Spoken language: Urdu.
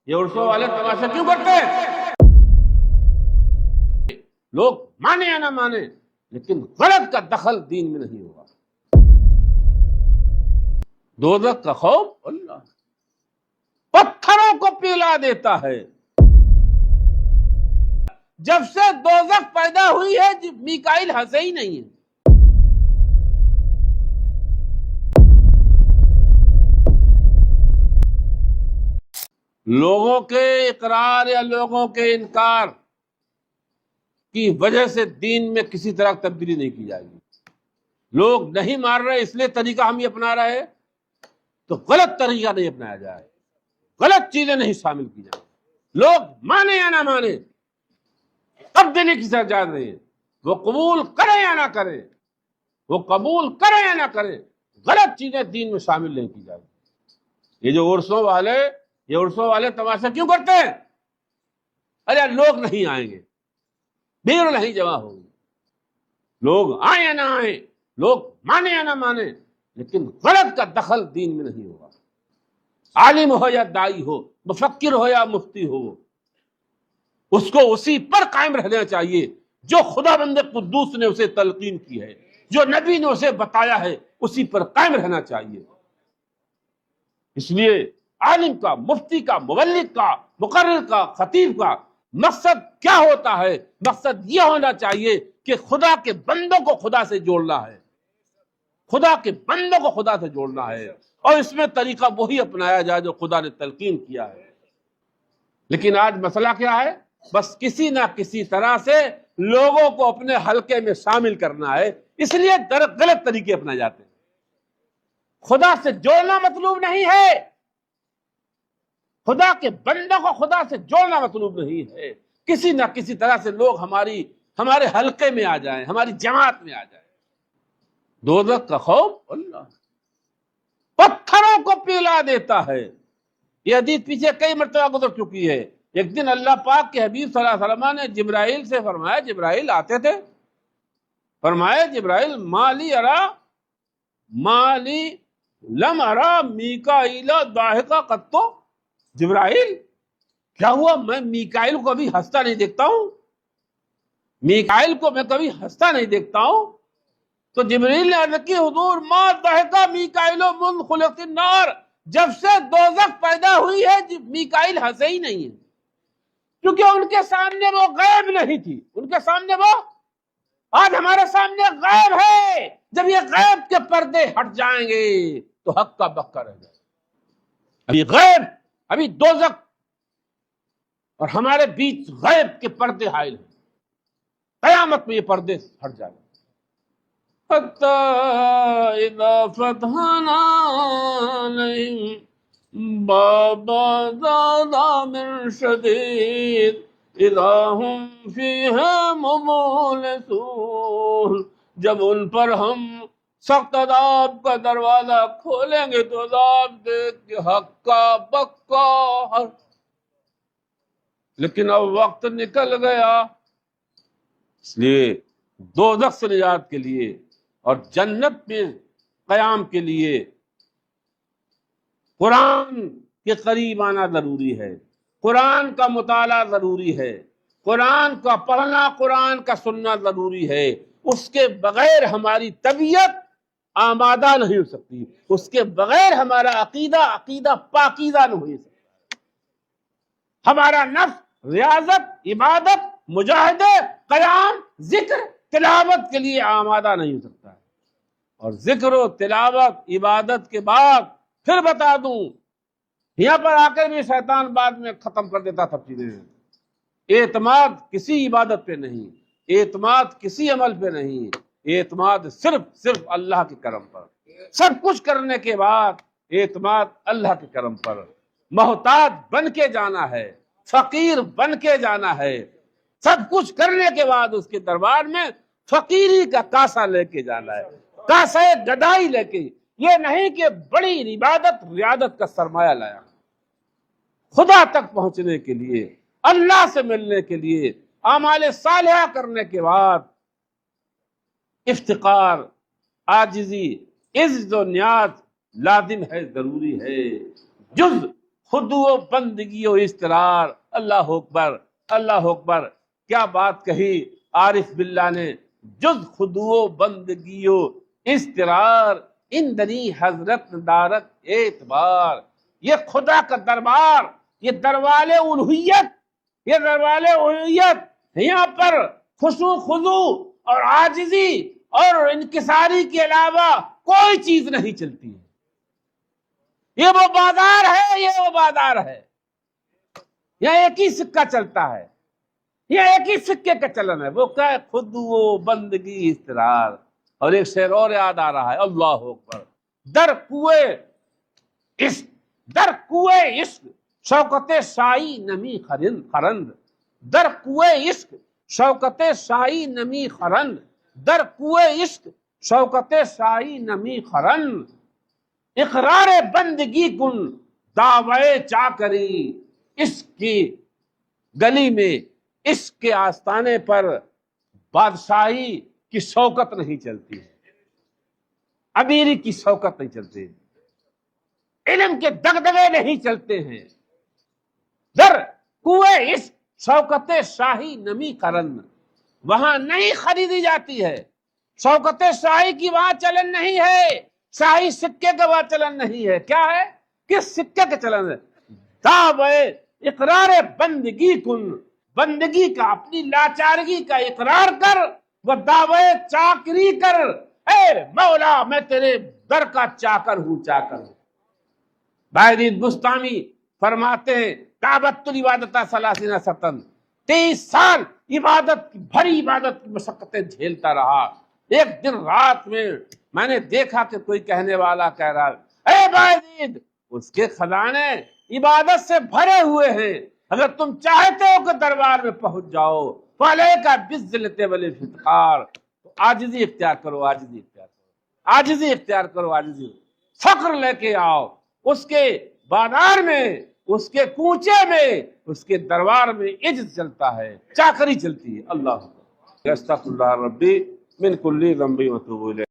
یہ عرصوں والے تماشا کیوں کرتے ہیں؟ لوگ مانے یا نہ مانے لیکن غلط کا دخل دین میں نہیں ہوگا۔ دوزخ کا خوف اللہ پتھروں کو پلا دیتا ہے۔ جب سے دوزخ پیدا ہوئی ہے میکائیل ہنسے ہی نہیں ہے۔ لوگوں کے اقرار یا لوگوں کے انکار کی وجہ سے دین میں کسی طرح کی تبدیلی نہیں کی جائے گی۔ لوگ نہیں مار رہے اس لیے طریقہ ہم یہ اپنا رہے تو غلط طریقہ نہیں اپنایا جائے، غلط چیزیں نہیں شامل کی جائیں۔ لوگ مانے یا نہ مانے تبدیلی کی اجازت نہیں ہے۔ وہ قبول کریں یا نہ کریں، وہ قبول کریں یا نہ کریں، غلط چیزیں دین میں شامل نہیں کی جائیں۔ یہ جو عرصوں والے تماشا کیوں کرتے ہیں؟ ارے لوگ نہیں آئیں گے، بھیڑ نہیں جمع ہوگی، لوگ آئیں یا نہ آئیں، لوگ مانے یا نہ مانے لیکن غلط کا دخل دین میں نہیں ہوگا۔ عالم ہو یا دائی ہو، مفکر ہو یا مفتی ہو، اس کو اسی پر قائم رہنا چاہیے جو خدا بند قدوس نے اسے تلقین کی ہے، جو نبی نے اسے بتایا ہے، اسی پر قائم رہنا چاہیے۔ اس لیے عالم کا، مفتی کا، مبلغ کا، مقرر کا، خطیب کا مقصد کیا ہوتا ہے؟ مقصد یہ ہونا چاہیے کہ خدا کے بندوں کو خدا سے جوڑنا ہے، خدا کے بندوں کو خدا سے جوڑنا ہے، اور اس میں طریقہ وہی اپنایا جائے جو خدا نے تلقین کیا ہے۔ لیکن آج مسئلہ کیا ہے؟ بس کسی نہ کسی طرح سے لوگوں کو اپنے حلقے میں شامل کرنا ہے، اس لیے غلط طریقے اپنائے جاتے ہیں۔ خدا سے جوڑنا مطلوب نہیں ہے، خدا کے بندوں کو خدا سے جوڑنا مطلوب نہیں ہے۔ کسی نہ کسی طرح سے لوگ ہمارے حلقے میں آ جائیں، ہماری جماعت میں آ جائیں۔ دوزخ کا خوف اللہ پتھروں کو پلا دیتا ہے۔ یہ حدیث پیچھے کئی مرتبہ گزر چکی ہے۔ ایک دن اللہ پاک کے حبیب صلی اللہ علیہ وسلم نے جبرائیل سے فرمایا، جبرائیل آتے تھے، فرمایا جبرائیل مالی لم ارا میکائیل ضاحکا قطو، جبرائیل کیا ہوا؟ میں میکائیل کو کبھی ہنستا نہیں دیکھتا ہوں، میکائیل کو میں کبھی ہنستا نہیں دیکھتا ہوں۔ تو جبرائیل نے عرض کی، حضور ما ضحکا میکائیل منذ خلقت النار، جب سے دوزخ پیدا ہوئی ہے میکائیل ہنسے ہی نہیں ہے، کیونکہ ان کے سامنے وہ غیب نہیں تھی، ان کے سامنے وہ آج ہمارے سامنے غیب ہے۔ جب یہ غیب کے پردے ہٹ جائیں گے تو حق کا بقا رہ جائے گا۔ ابھی دوزخ اور ہمارے بیچ غیب کے پردے حائل ہیں، قیامت میں یہ پردے ہٹ جائیں گے۔ حَتَّى إِذَا فَتَحْنَا عَلَيْهِمْ بَابًا ذَا عَذَابٍ شَدِيدٍ إِذَا هُمْ فِيهَا مُبْلِسُونَ، جب ان پر ہم سخت عذاب کا دروازہ کھولیں گے تو عذاب دیکھ کے ہکا بکا، لیکن اب وقت نکل گیا۔ اس لیے دوزخ سے نجات کے لیے اور جنت میں قیام کے لیے قرآن کے قریب آنا ضروری ہے، قرآن کا مطالعہ ضروری ہے، قرآن کا پڑھنا، قرآن کا سننا ضروری ہے۔ اس کے بغیر ہماری طبیعت آمادہ نہیں ہو سکتی، اس کے بغیر ہمارا عقیدہ پاکیزہ نہیں ہو سکتا، ہمارا نفس ریاضت، عبادت، مجاہدے، قیام، ذکر، تلاوت کے لیے آمادہ نہیں ہو سکتا ہے۔ اور ذکر و تلاوت عبادت کے بعد پھر بتا دوں، یہاں پر آ کر بھی شیطان بعد میں ختم کر دیتا سب چیزیں۔ اعتماد کسی عبادت پہ نہیں، اعتماد کسی عمل پہ نہیں، اعتماد صرف اللہ کے کرم پر۔ سب کچھ کرنے کے بعد اعتماد اللہ کے کرم پر۔ محتاج بن کے جانا ہے، فقیر بن کے جانا ہے، سب کچھ کرنے کے بعد اس کے دربار میں فقیری کا کاسا لے کے جانا ہے، کاسا گدائی لے کے، یہ نہیں کہ بڑی عبادت ریاضت کا سرمایہ لایا۔ خدا تک پہنچنے کے لیے، اللہ سے ملنے کے لیے، اعمال صالحہ کرنے کے بعد افتقار، عاجزی، عزت و نیاز لازم ہے، ضروری ہے۔ جز خضوع و بندگی و اضطرار. اللہ اکبر، اللہ اکبر. کیا بات کہی عارف باللہ نے. جز خضوع و بندگی و اضطرار، اندنی حضرت دارت اعتبار. یہ خدا کا دربار، یہ دربار الوہیت، یہ دربار الوہیت، یہاں پر خضوع اور عاجزی اور انکساری کے علاوہ کوئی چیز نہیں چلتی ہے. یہ وہ بازار ہے، یہ وہ بازار ہے. یہاں ایک ہی سکہ چلتا ہے، یہ ایک ہی سکے کا چلن ہے. وہ کیا ہے؟ خضوع و بندگی اضطرار. اور ایک شعر اور یاد آ رہا ہے، اللہ اکبر. در کوئے عشق شوکت شاہی نمی خرند. در کوئے عشق شوکت شاہی نمی خرند. در کوئے عشق شوکت شاہی نمی خرند. اقرار بندگی کن دعوے چاکری. اس کی گلی میں، اس کے آستانے پر بادشاہی کی شوکت نہیں چلتی ہے، امیری کی شوکت نہیں چلتی، علم کے دغدغے نہیں چلتے ہیں. در کوئے عشق شوکت شاہی نمی خرند. وہاں نہیں خریدی جاتی ہے شوکت شاہی کی. وہاں چلن نہیں ہے، شاہی سکے کا وہاں چلن نہیں ہے. کیا ہے؟ کس سکے کا چلن ہے؟ دعوے اقرار بندگی کن. بندگی کا، اپنی لاچارگی کا اقرار کر، وہ دعوے چاکری کر. اے مولا میں تیرے در کا چاکر ہوں، چاکر ہوں. بائدید بستامی فرماتے ہیں تعبدت العبادت 30 سنۃ. 23 سال عبادت کی، بھری عبادت کی مشقتیں جھیلتا رہا. ایک دن رات میں نے دیکھا کہ کوئی کہنے والا کہہ رہا، اے بائدید، اس کے خزانے عبادت سے بھرے ہوئے ہیں. اگر تم چاہتے ہو کہ دربار میں پہنچ جاؤ، فعلیک بالذلۃ والافتقار، تو عاجزی اختیار کرو، عاجزی اختیار کرو، عاجزی اختیار کرو، عاجزی. فقر لے کے آؤ. اس کے بازار میں، اس کے کوچے میں، اس کے دربار میں عجز چلتا ہے، چاکری چلتی ہے. اللہ استغفر اللہ ربی من کل ذنب واتوب الیہ.